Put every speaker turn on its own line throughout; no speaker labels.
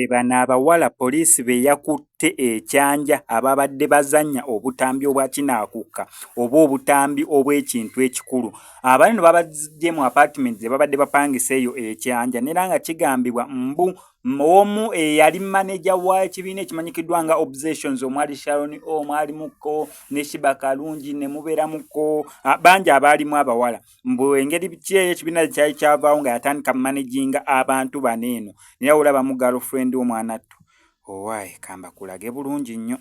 Bano abawala poliisi be yakutte ekyanja ababadde bazannya obutambi obwa kinaakuka oba obutambi obw'ekintu ekikulu. Abano babajje mu apartment ze babadde bapangisa eyo ekyanja era nga kigambibwa mbu omu eyali maneja w'ekibiina ekimanyikiddwa nga Obsessions omwali Sharon omwalimuko ne Shiba Kalungi ne mubeeramuko bangi abaalimu abawala mbu engeri ki ekibiina kyali kyavaawo nga yatandika managinga abantu bano eno naye olaba mu girlfriend w'omwanattu owaaye kamba kulage bulungi nnyo.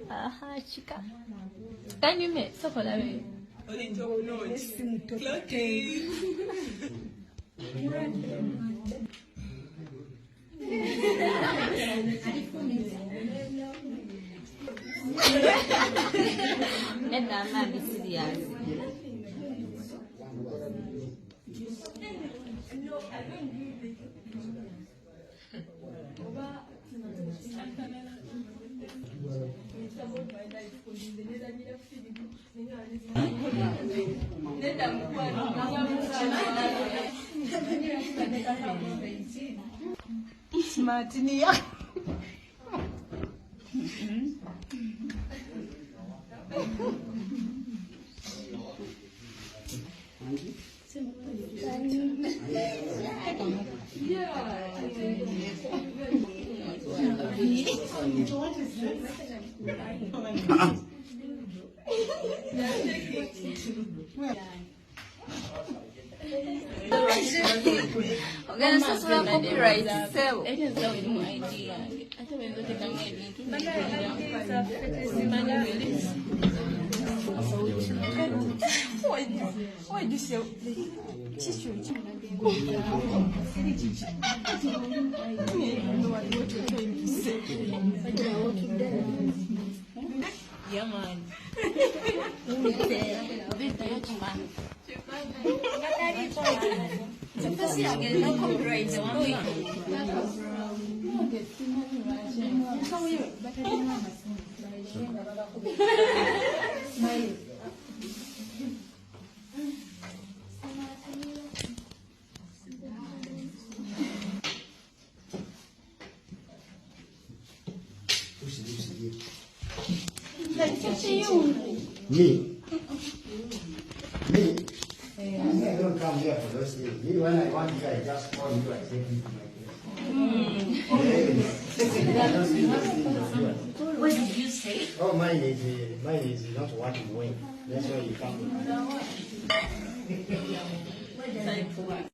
Aha, chica. Can you make so for that way? Let that man be serious.
Smart niya.
Organização da copyright, seu. Yeah, man.
Me? I don't come here for those things. Me, when I want you, I just call you and take you to my place.
What did you say?
Oh, mine is not what you want. That's why you come.